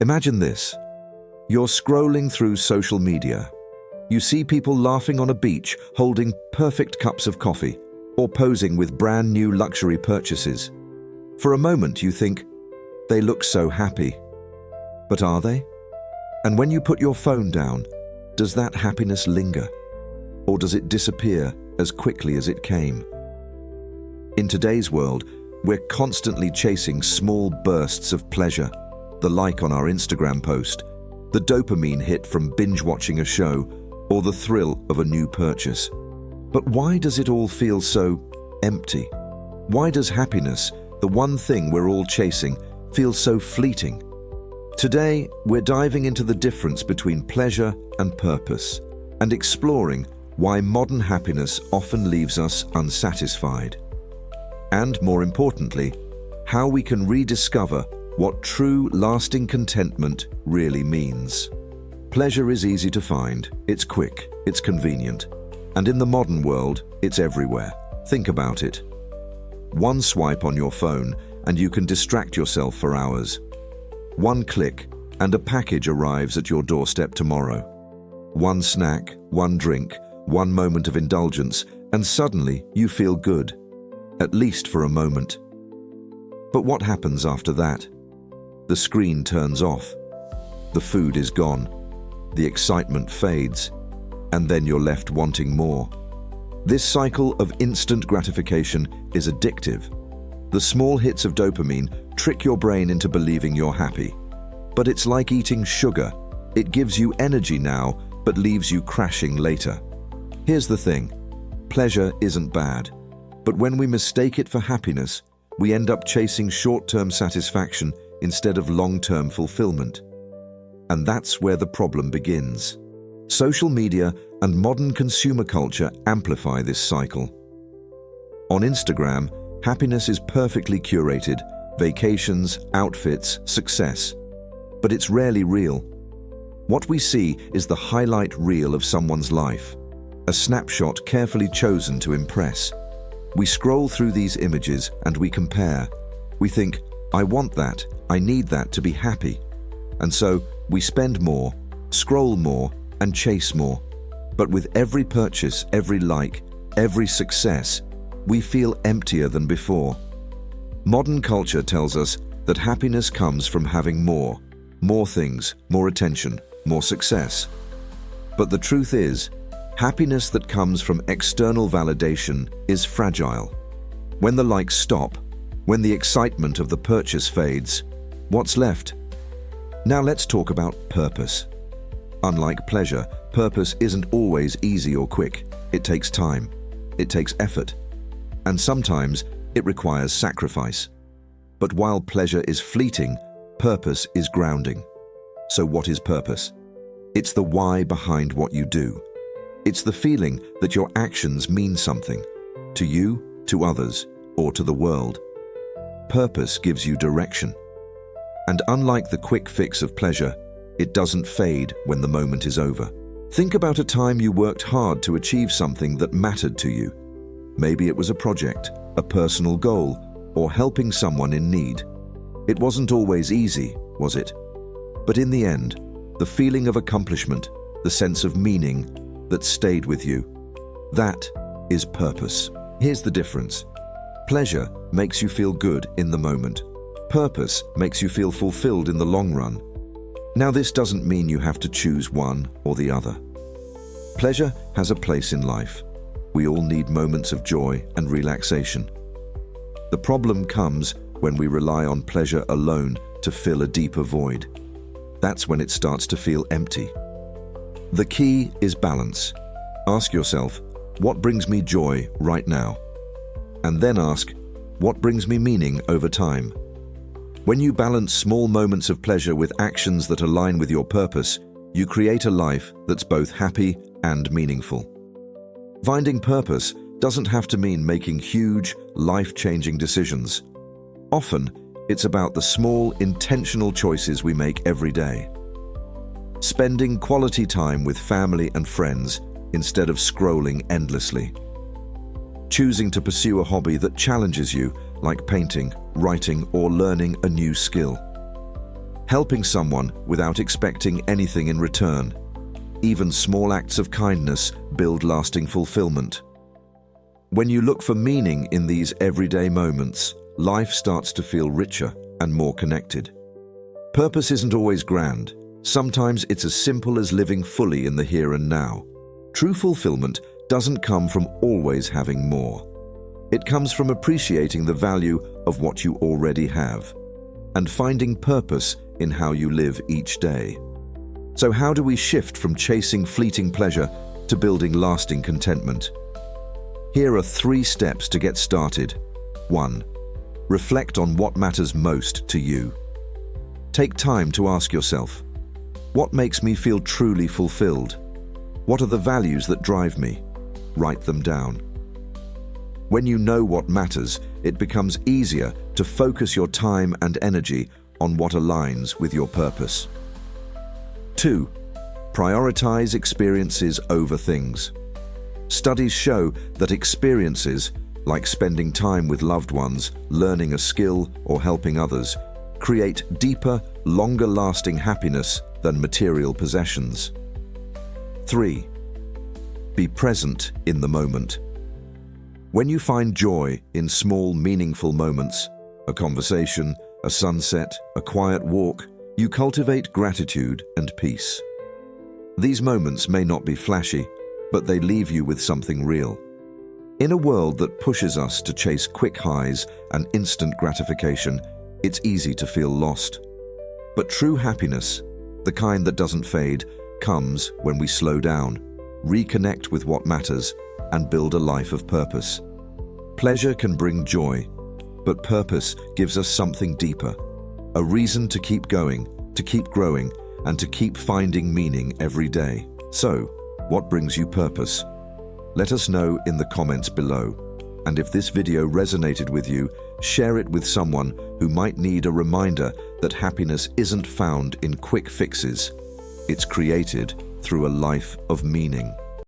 Imagine this. You're scrolling through social media. You see people laughing on a beach, holding perfect cups of coffee, or posing with brand new luxury purchases. For a moment you think, they look so happy. But are they? And when you put your phone down, does that happiness linger? Or does it disappear as quickly as it came? In today's world, we're constantly chasing small bursts of pleasure, the like on our Instagram post, the dopamine hit from binge-watching a show, or the thrill of a new purchase. But why does it all feel so empty? Why does happiness, the one thing we're all chasing, feel so fleeting? Today, we're diving into the difference between pleasure and purpose, and exploring why modern happiness often leaves us unsatisfied. And more importantly, how we can rediscover what true, lasting contentment really means. Pleasure is easy to find, it's quick, it's convenient. And in the modern world, it's everywhere. Think about it. One swipe on your phone and you can distract yourself for hours. One click and a package arrives at your doorstep tomorrow. One snack, one drink, one moment of indulgence, and suddenly you feel good. At least for a moment. But what happens after that? The screen turns off. The food is gone. The excitement fades. And then you're left wanting more. This cycle of instant gratification is addictive. The small hits of dopamine trick your brain into believing you're happy. But it's like eating sugar. It gives you energy now, but leaves you crashing later. Here's the thing. Pleasure isn't bad. But when we mistake it for happiness, we end up chasing short-term satisfaction instead of long-term fulfillment. And that's where the problem begins. Social media and modern consumer culture amplify this cycle. On Instagram, happiness is perfectly curated, vacations, outfits, success. But it's rarely real. What we see is the highlight reel of someone's life, a snapshot carefully chosen to impress. We scroll through these images and we compare. We think, I want that, I need that to be happy. And so we spend more, scroll more, and chase more. But with every purchase, every like, every success, we feel emptier than before. Modern culture tells us that happiness comes from having more things, more attention, more success. But the truth is, happiness that comes from external validation is fragile. When the likes stop, when the excitement of the purchase fades, what's left? Now let's talk about purpose. Unlike pleasure, purpose isn't always easy or quick. It takes time. It takes effort. And sometimes it requires sacrifice. But while pleasure is fleeting, purpose is grounding. So what is purpose? It's the why behind what you do. It's the feeling that your actions mean something, to you, to others, or to the world. Purpose gives you direction. And unlike the quick fix of pleasure, it doesn't fade when the moment is over. Think about a time you worked hard to achieve something that mattered to you. Maybe it was a project, a personal goal, or helping someone in need. It wasn't always easy, was it? But in the end, the feeling of accomplishment, the sense of meaning, that stayed with you. That is purpose. Here's the difference. Pleasure makes you feel good in the moment. Purpose makes you feel fulfilled in the long run. Now, this doesn't mean you have to choose one or the other. Pleasure has a place in life. We all need moments of joy and relaxation. The problem comes when we rely on pleasure alone to fill a deeper void. That's when it starts to feel empty. The key is balance. Ask yourself, what brings me joy right now? And then ask, what brings me meaning over time? When you balance small moments of pleasure with actions that align with your purpose, you create a life that's both happy and meaningful. Finding purpose doesn't have to mean making huge, life-changing decisions. Often, it's about the small, intentional choices we make every day. Spending quality time with family and friends instead of scrolling endlessly. Choosing to pursue a hobby that challenges you, like painting, writing, or learning a new skill. helping someone without expecting anything in return. Even small acts of kindness build lasting fulfillment. When you look for meaning in these everyday moments, life starts to feel richer and more connected. Purpose isn't always grand. Sometimes it's as simple as living fully in the here and now. True fulfillment doesn't come from always having more. It comes from appreciating the value of what you already have and finding purpose in how you live each day. So how do we shift from chasing fleeting pleasure to building lasting contentment? Here are 3 steps to get started. 1. Reflect on what matters most to you. Take time to ask yourself, what makes me feel truly fulfilled? What are the values that drive me? Write them down. When you know what matters, it becomes easier to focus your time and energy on what aligns with your purpose. 2. Prioritize experiences over things. Studies show that experiences, like spending time with loved ones, learning a skill, or helping others, create deeper, longer-lasting happiness than material possessions. 3. Be present in the moment. When you find joy in small, meaningful moments, a conversation, a sunset, a quiet walk, you cultivate gratitude and peace. These moments may not be flashy, but they leave you with something real. In a world that pushes us to chase quick highs and instant gratification, it's easy to feel lost. But true happiness, the kind that doesn't fade, comes when we slow down, reconnect with what matters, and build a life of purpose. Pleasure can bring joy, but purpose gives us something deeper, a reason to keep going, to keep growing, and to keep finding meaning every day. So, what brings you purpose? Let us know in the comments below. And if this video resonated with you, share it with someone who might need a reminder that happiness isn't found in quick fixes. It's created through a life of meaning.